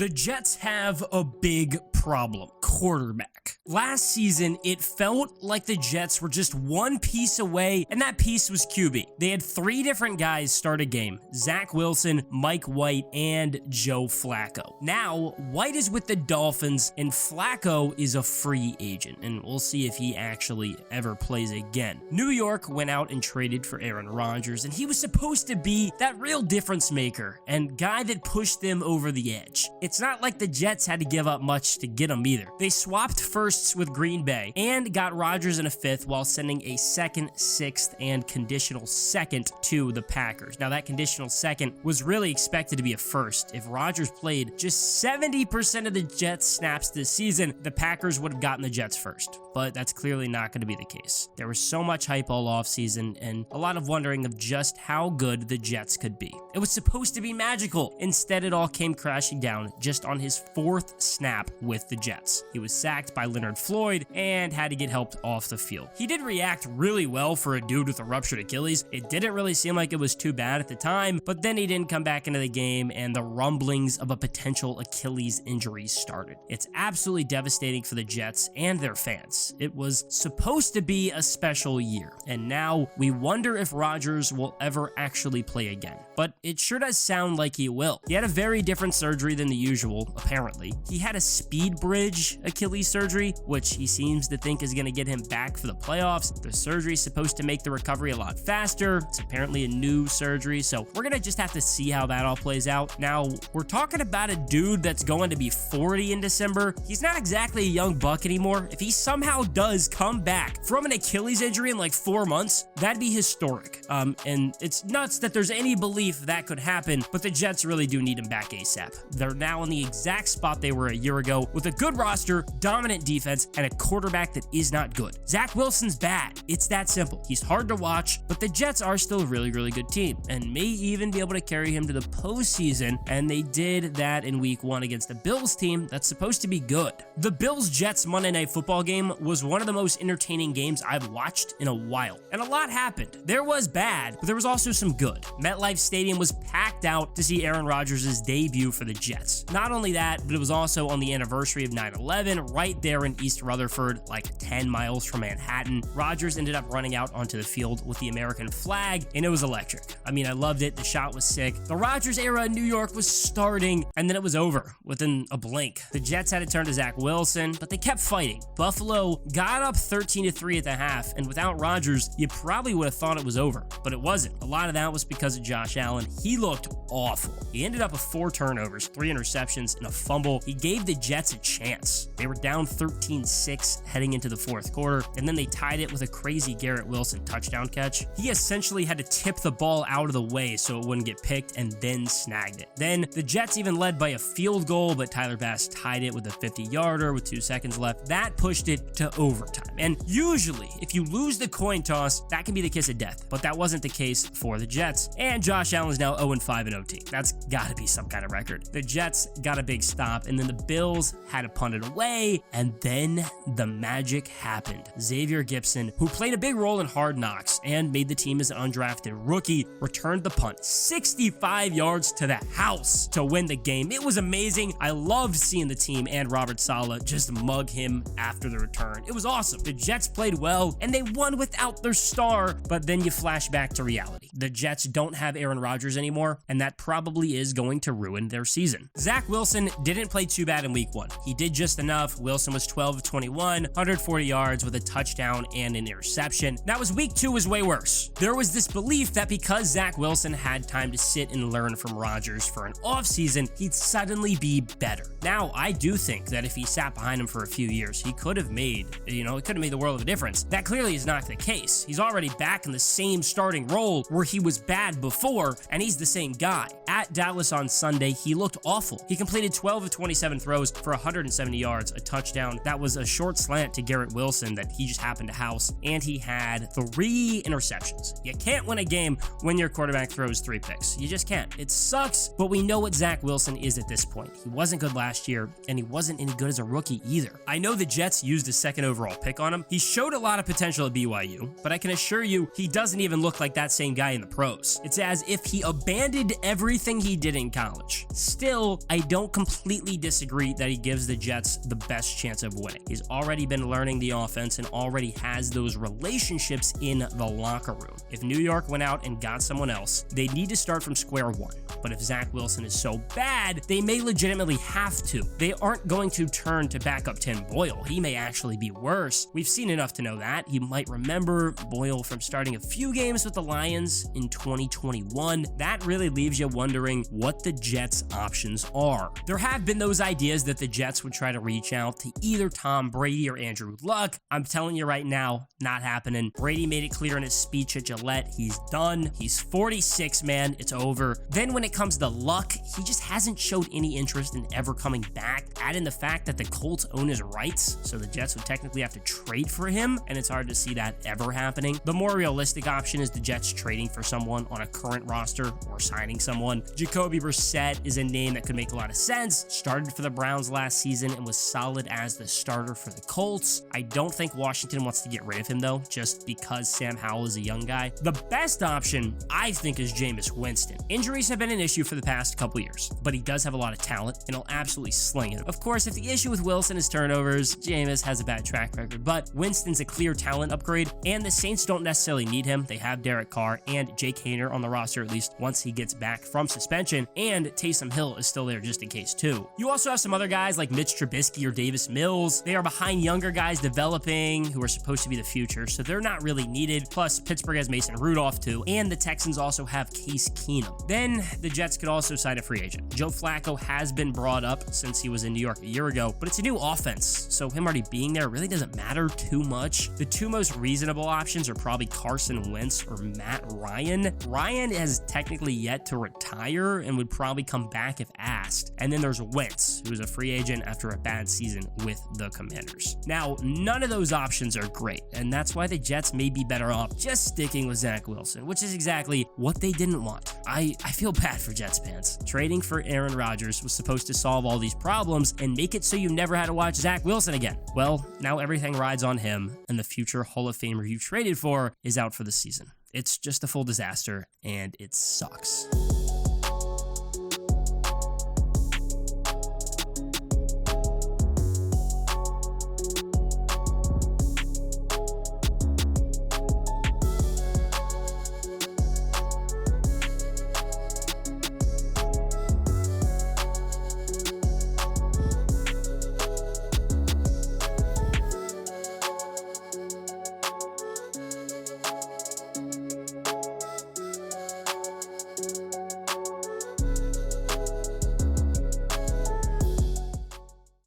The Jets have a big problem: quarterback. Last season, it felt like the Jets were just one piece away, and that piece was QB. They had 3 different guys start a game: Zach Wilson, Mike White, and Joe Flacco. Now, White is with the Dolphins, and Flacco is a free agent, and we'll see if he actually ever plays again. New York went out and traded for Aaron Rodgers, and he was supposed to be that real difference maker and guy that pushed them over the edge. It's not like the Jets had to give up much to get him either. They swapped firsts with Green Bay and got Rodgers in a 5th while sending a 2nd, 6th, and conditional 2nd to the Packers. Now, that conditional 2nd was really expected to be a 1st. If Rodgers played just 70% of the Jets snaps this season, the Packers would have gotten the Jets 1st. But that's clearly not going to be the case. There was so much hype all offseason and a lot of wondering of just how good the Jets could be. It was supposed to be magical. Instead, it all came crashing down just on his 4th snap with the Jets. He was sacked by Leonard Floyd and had to get helped off the field. He did react really well for a dude with a ruptured Achilles. It didn't really seem like it was too bad at the time, but then he didn't come back into the game and the rumblings of a potential Achilles injury started. It's absolutely devastating for the Jets and their fans. It was supposed to be a special year, and now we wonder if Rodgers will ever actually play again. But it sure does sound like he will. He had a very different surgery than the usual, apparently. He had a speed bridge Achilles surgery, which he seems to think is going to get him back for the playoffs. The surgery is supposed to make the recovery a lot faster. It's apparently a new surgery, so we're going to just have to see how that all plays out. Now, we're talking about a dude that's going to be 40 in December. He's not exactly a young buck anymore. If he somehow does come back from an Achilles injury in like 4 months, that'd be historic. And it's nuts that there's any belief that could happen, but the Jets really do need him back ASAP. They're now in the exact spot they were a year ago with a good roster, dominant defense, and a quarterback that is not good. Zach Wilson's bad. It's that simple. He's hard to watch, but the Jets are still a really, really good team and may even be able to carry him to the postseason, and they did that in week 1 against the Bills team that's supposed to be good. The Bills-Jets Monday Night Football game was one of the most entertaining games I've watched in a while, and a lot happened. There was bad, but there was also some good. MetLife Stadium was packed out to see Aaron Rodgers' debut for the Jets. Not only that, but it was also on the anniversary of 9/11, right there in East Rutherford, like 10 miles from Manhattan. Rodgers ended up running out onto the field with the American flag, and it was electric. I mean, I loved it. The shot was sick. The Rodgers era in New York was starting, and then it was over within a blink. The Jets had to turn to Zach Wilson, but they kept fighting. Buffalo got up 13-3 at the half, and without Rodgers, you probably would have thought it was over, but it wasn't. A lot of that was because of Josh Allen. He looked awful. He ended up with 4 turnovers, 3 interceptions, and a fumble. He gave the Jets a chance. They were down 13-6 heading into the 4th quarter, and then they tied it with a crazy Garrett Wilson touchdown catch. He essentially had to tip the ball out of the way so it wouldn't get picked, and then snagged it. Then the Jets even led by a field goal, but Tyler Bass tied it with a 50-yarder with 2 seconds left. That pushed it to overtime. And usually, if you lose the coin toss, that can be the kiss of death, but that wasn't the case for the Jets. And Josh Allen's now 0-5 in OT. That's gotta be some kind of record. The Jets got a big stop, and then the Bills had to punt it away, and then the magic happened. Xavier Gipson, who played a big role in Hard Knocks and made the team as an undrafted rookie, returned the punt 65 yards to the house to win the game. It was amazing. I loved seeing the team and Robert Saleh just mug him after the return. It was awesome. The Jets played well, and they won without their star, but then you flash back to reality. The Jets don't have Aaron Rodgers anymore, and that probably is going to ruin their season. Zach Wilson didn't play too bad in week 1. He did just enough. Wilson was 12 of 21, 140 yards with a touchdown and an interception. That was week 2 was way worse. There was this belief that because Zach Wilson had time to sit and learn from Rodgers for an offseason, he'd suddenly be better. Now, I do think that if he sat behind him for a few years, he could have made, it could have made the world of a difference. That clearly is not the case. He's already back in the same starting role where he was bad before, and he's the same guy. At Dallas on Sunday, he looked awful. He completed 12 of 27 throws for 170 yards, a touchdown. that was a short slant to Garrett Wilson that he just happened to house, and he had 3 interceptions. You can't win a game when your quarterback throws 3 picks. You just can't. It sucks, but we know what Zach Wilson is at this point. He wasn't good last year, and he wasn't any good as a rookie either. I know the Jets used a 2nd overall pick on him. He showed a lot of potential at BYU, but I can assure you he doesn't even look like that same guy in the pros. It's as if he abandoned everything he did in college. Still, I don't completely disagree that he gives the Jets the best chance of winning. He's already been learning the offense and already has those relationships in the locker room. If New York went out and got someone else, they need to start from square one. But if Zach Wilson is so bad, they may legitimately have to. They aren't going to turn to backup Tim Boyle. He may actually be worse. We've seen enough to know that. You might remember Boyle from starting a few games with the Lions in 2021. That really leaves you wondering what the Jets' options are. There have been those ideas that the Jets would try to reach out to either Tom Brady or Andrew Luck. I'm telling you right now, not happening. Brady made it clear in his speech at Gillette, he's done. He's 46, man. It's over. Then when it comes to Luck, he just hasn't showed any interest in ever coming back. Add in the fact that the Colts own his rights, so the Jets would technically have to trade for him, and it's hard to see that ever happening. The more realistic option is the Jets trading for someone on a current roster or signing someone. Jacoby Brissett is a name that could make a lot of sense. Started for the Browns last season and was solid as the starter for the Colts. I don't think Washington wants to get rid of him though, just because Sam Howell is a young guy. The best option, I think, is Jameis Winston. Injuries have been an issue for the past couple years, but he does have a lot of talent and he'll absolutely sling it. Of course, if the issue with Wilson is turnovers, Jameis has a bad track record, but Winston's a clear talent upgrade, and the Saints don't necessarily need him. They have Derek Carr and Jake Haener on the roster, at least once he gets back from suspension, and Taysom Hill is still there just in case too. You also have some other guys like Mitch Trubisky or Davis Mills. They are behind younger guys developing who are supposed to be the future, so they're not really needed. Plus, Pittsburgh has Mason Rudolph too, and the Texans also have Case Keenum. Then the Jets could also sign a free agent. Joe Flacco has been brought up since he was in New York a year ago, but it's a new offense, so him already being there really doesn't matter too much. The 2 most reasonable options are probably Carson Wentz or Matt Ryan. Ryan has technically yet to retire and would probably come back if asked. And then there's Wentz, who's a free agent after a bad season with the Commanders. Now, none of those options are great, and that's why the Jets may be better off just sticking with Zach Wilson, which is exactly what they didn't want. I feel bad for Jets fans. Trading for Aaron Rodgers was supposed to solve all these problems and make it so you never had to watch Zach Wilson again. Well, now everything rides on him, and the future Hall of Famer you traded for is out for the season. It's just a full disaster, and it sucks.